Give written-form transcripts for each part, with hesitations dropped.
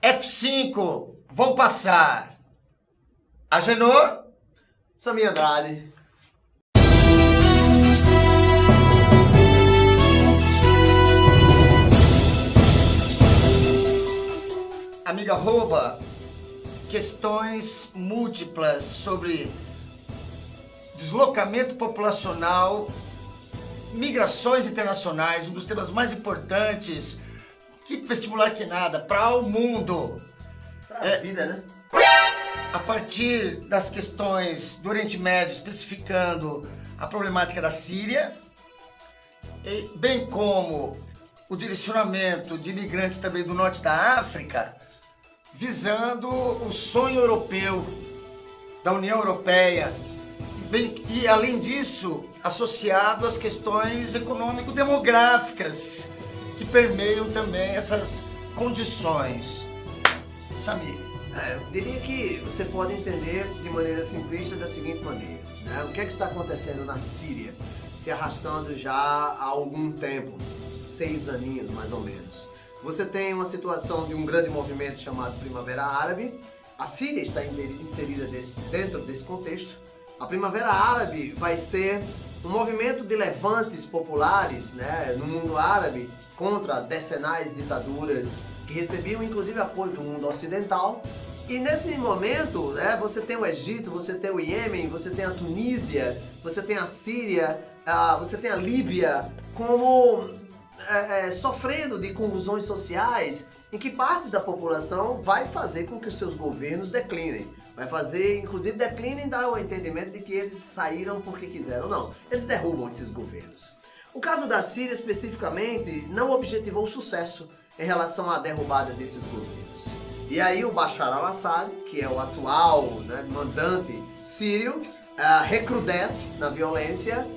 F5, vou passar. Agenor? Samir Andrade. Amiga arroba, questões múltiplas sobre deslocamento populacional, migrações internacionais, um dos temas mais importantes, que vestibular que nada, para o mundo. Pra vida, né? A partir das questões do Oriente Médio, especificando a problemática da Síria, bem como o direcionamento de imigrantes também do norte da África, visando o sonho europeu, da União Europeia, e além disso, associado às questões econômico-demográficas, que permeiam também essas condições. Samir. Eu diria que você pode entender de maneira simplista da seguinte maneira, né? O que é que está acontecendo na Síria, se arrastando já há algum tempo, 6 aninhos mais ou menos. Você tem uma situação de um grande movimento chamado Primavera Árabe. A Síria está inserida dentro desse contexto. A Primavera Árabe vai ser um movimento de levantes populares, né, no mundo árabe contra decenais ditaduras que recebiam inclusive apoio do mundo ocidental. E nesse momento, né, você tem o Egito, você tem o Iêmen, você tem a Tunísia, você tem a Síria, você tem a Líbia como sofrendo de convulsões sociais em que parte da população vai fazer com que os seus governos declinem. Vai fazer, inclusive, declinem, dá o entendimento de que eles saíram porque quiseram. Não, eles derrubam esses governos. O caso da Síria, especificamente, não objetivou sucesso em relação à derrubada desses governos. E aí o Bashar al-Assad, que é o atual, né, mandante sírio, recrudesce na violência,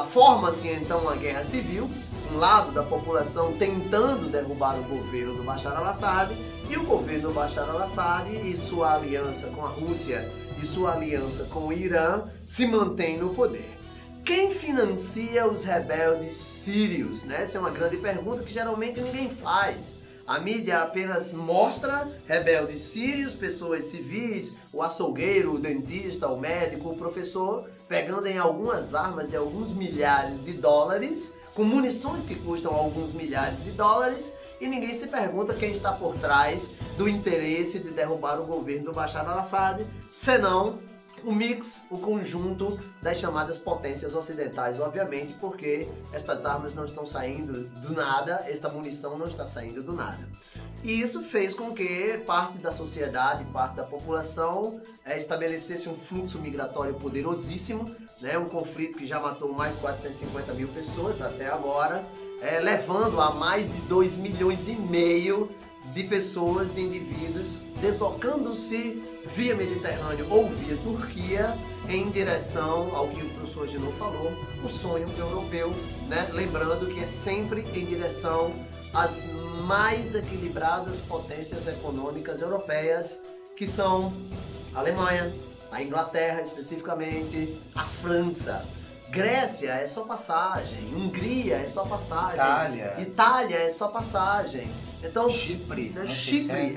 forma-se então uma guerra civil, um lado da população tentando derrubar o governo do Bashar al-Assad, e o governo do Bashar al-Assad e sua aliança com a Rússia e sua aliança com o Irã se mantém no poder. Quem financia os rebeldes sírios? Né? Essa é uma grande pergunta que geralmente ninguém faz. A mídia apenas mostra rebeldes sírios, pessoas civis, o açougueiro, o dentista, o médico, o professor, pegando em algumas armas de alguns milhares de dólares, com munições que custam alguns milhares de dólares, e ninguém se pergunta quem está por trás do interesse de derrubar o governo do Bashar al-Assad, senão o mix, o conjunto das chamadas potências ocidentais, obviamente, porque estas armas não estão saindo do nada, esta munição não está saindo do nada. E isso fez com que parte da sociedade, parte da população estabelecesse um fluxo migratório poderosíssimo, né? Um conflito que já matou mais de 450 mil pessoas até agora, levando a mais de 2,5 milhões de pessoas, de indivíduos, deslocando-se via Mediterrâneo ou via Turquia em direção ao que o professor Agenor falou, o sonho europeu, né? Lembrando que é sempre em direção às mais equilibradas potências econômicas europeias, que são a Alemanha, a Inglaterra especificamente, a França. Grécia é só passagem, Hungria é só passagem, Itália é só passagem. Então, Chipre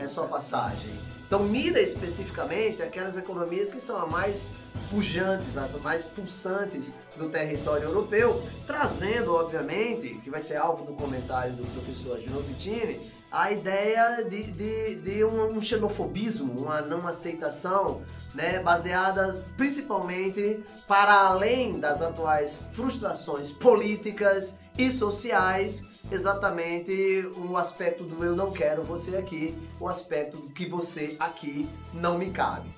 é só passagem. Então mira especificamente aquelas economias que são as mais pujantes, as mais pulsantes do território europeu, trazendo, obviamente, que vai ser alvo do comentário do professor Agenor Pittini, a ideia de um xenofobismo, uma não aceitação, né, baseadas principalmente para além das atuais frustrações políticas e sociais, exatamente o aspecto do eu não quero você aqui, o aspecto do que você aqui não me cabe.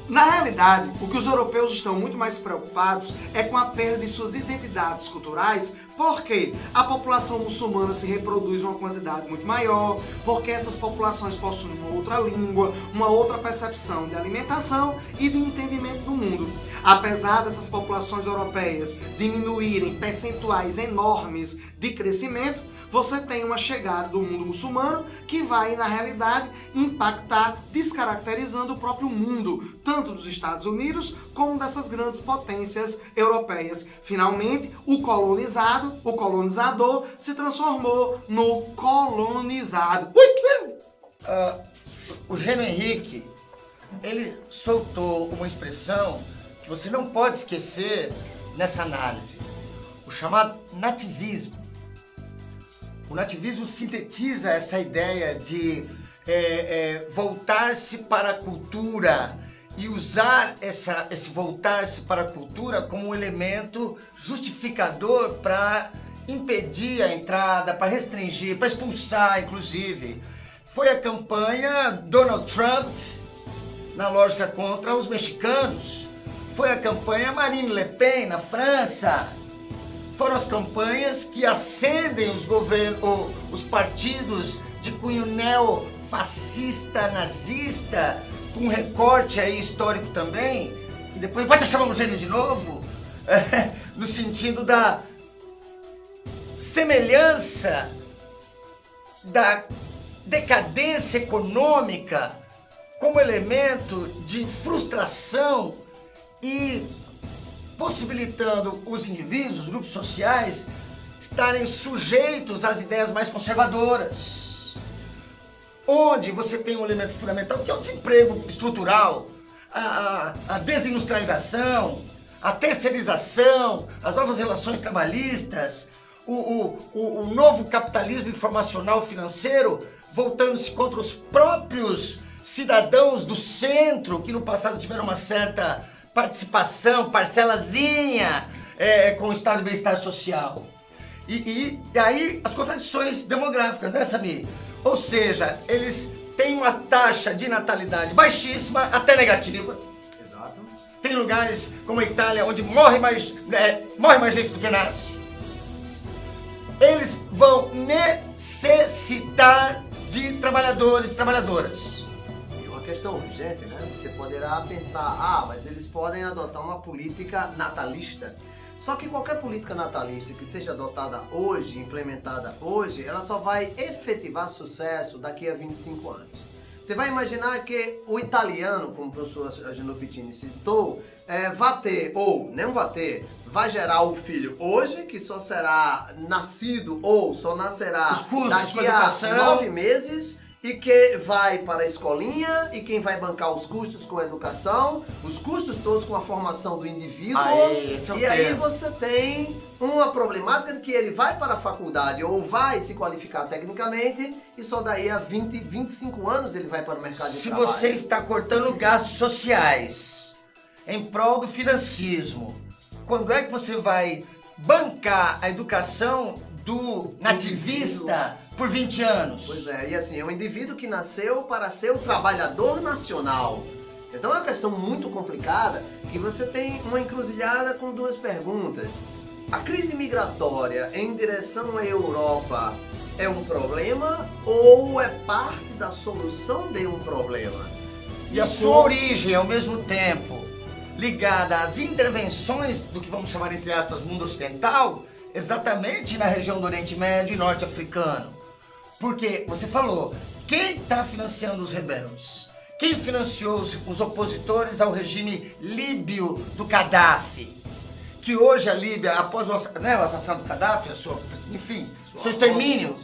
Na realidade, o que os europeus estão muito mais preocupados é com a perda de suas identidades culturais, porque a população muçulmana se reproduz em uma quantidade muito maior, porque essas populações possuem uma outra língua, uma outra percepção de alimentação e de entendimento do mundo. Apesar dessas populações europeias diminuírem percentuais enormes de crescimento, você tem uma chegada do mundo muçulmano que vai, na realidade, impactar, descaracterizando o próprio mundo, tanto dos Estados Unidos como dessas grandes potências europeias. Finalmente, o colonizador, se transformou no colonizado. O Gênio Henrique, ele soltou uma expressão que você não pode esquecer nessa análise, o chamado nativismo. O nativismo sintetiza essa ideia de voltar-se para a cultura e usar esse voltar-se para a cultura como um elemento justificador para impedir a entrada, para restringir, para expulsar, inclusive. Foi a campanha Donald Trump, na lógica contra os mexicanos. Foi a campanha Marine Le Pen, na França. Foram as campanhas que acendem os partidos de cunho neofascista, nazista, com um recorte aí histórico também, e depois pode chamar um gênio de novo, no sentido da semelhança da decadência econômica como elemento de frustração e possibilitando os indivíduos, os grupos sociais, estarem sujeitos às ideias mais conservadoras. Onde você tem um elemento fundamental que é o desemprego estrutural, a desindustrialização, a terceirização, as novas relações trabalhistas, o novo capitalismo informacional financeiro voltando-se contra os próprios cidadãos do centro, que no passado tiveram uma certa participação, parcelazinha com o estado de bem-estar social. E aí as contradições demográficas, né, Samir? Ou seja, eles têm uma taxa de natalidade baixíssima, até negativa. Exato. Tem lugares como a Itália onde morre mais gente do que nasce. Eles vão necessitar de trabalhadores e trabalhadoras. E uma questão urgente, né? Você poderá pensar, mas eles podem adotar uma política natalista. Só que qualquer política natalista que seja adotada hoje, implementada hoje, ela só vai efetivar sucesso daqui a 25 anos. Você vai imaginar que o italiano, como o professor Agenor Pittini citou, vai gerar o filho hoje, que só será nascido ou só nascerá os custos daqui a 9 meses, e que vai para a escolinha, e quem vai bancar os custos com a educação, os custos todos com a formação do indivíduo. Aí você tem uma problemática de que ele vai para a faculdade ou vai se qualificar tecnicamente e só daí a 25 anos ele vai para o mercado de trabalho. Se você está cortando gastos sociais em prol do financismo, quando é que você vai bancar a educação do nativista por 20 anos? Pois é, e assim, é um indivíduo que nasceu para ser o trabalhador nacional. Então é uma questão muito complicada, que você tem uma encruzilhada com duas perguntas. A crise migratória em direção à Europa é um problema ou é parte da solução de um problema? E a sua origem, ao mesmo tempo, ligada às intervenções do que vamos chamar, entre aspas, mundo ocidental, exatamente na região do Oriente Médio e Norte Africano. Porque você falou, quem está financiando os rebeldes? Quem financiou os opositores ao regime líbio do Gaddafi? Que hoje a Líbia, após o assassinato do Gaddafi, seu extermínio,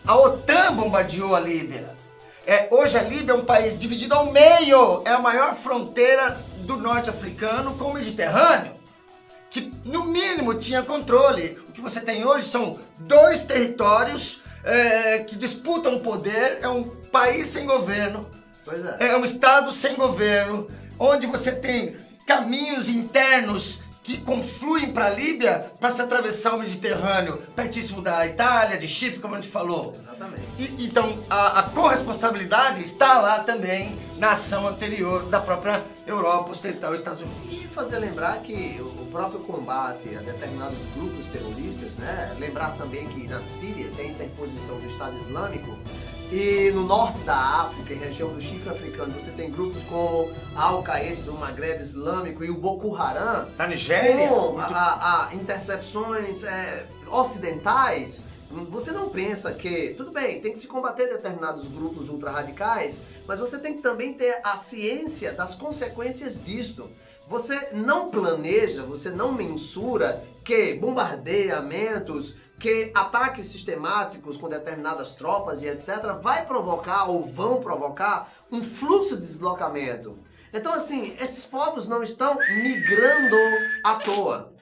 a OTAN bombardeou a Líbia. Hoje a Líbia é um país dividido ao meio, é a maior fronteira do norte africano com o Mediterrâneo, que no mínimo tinha controle. O que você tem hoje são dois territórios que disputam o poder, é um país sem governo, é um estado sem governo, onde você tem caminhos internos que confluem para a Líbia para se atravessar o Mediterrâneo, pertíssimo da Itália, de Chipre, como a gente falou. Exatamente. Então a corresponsabilidade está lá também na ação anterior da própria Europa Ocidental e Estados Unidos. E fazer lembrar que o próprio combate a determinados grupos terroristas, né? Lembrar também que na Síria tem interposição do Estado Islâmico, e no norte da África, em região do Chifre Africano, você tem grupos como a Al-Qaeda do Maghreb Islâmico e o Boko Haram, na Nigéria, com intercepções ocidentais Você não pensa que, tudo bem, tem que se combater determinados grupos ultra-radicais, mas você tem que também ter a ciência das consequências disto. Você não planeja, você não mensura que bombardeamentos, que ataques sistemáticos com determinadas tropas e etc. vai provocar ou vão provocar um fluxo de deslocamento. Então assim, esses povos não estão migrando à toa.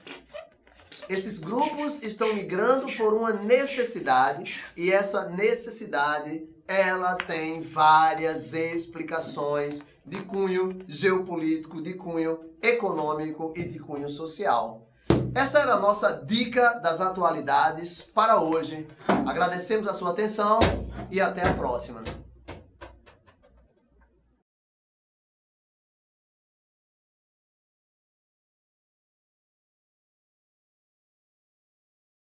Esses grupos estão migrando por uma necessidade e essa necessidade ela tem várias explicações de cunho geopolítico, de cunho econômico e de cunho social. Essa era a nossa dica das atualidades para hoje. Agradecemos a sua atenção e até a próxima.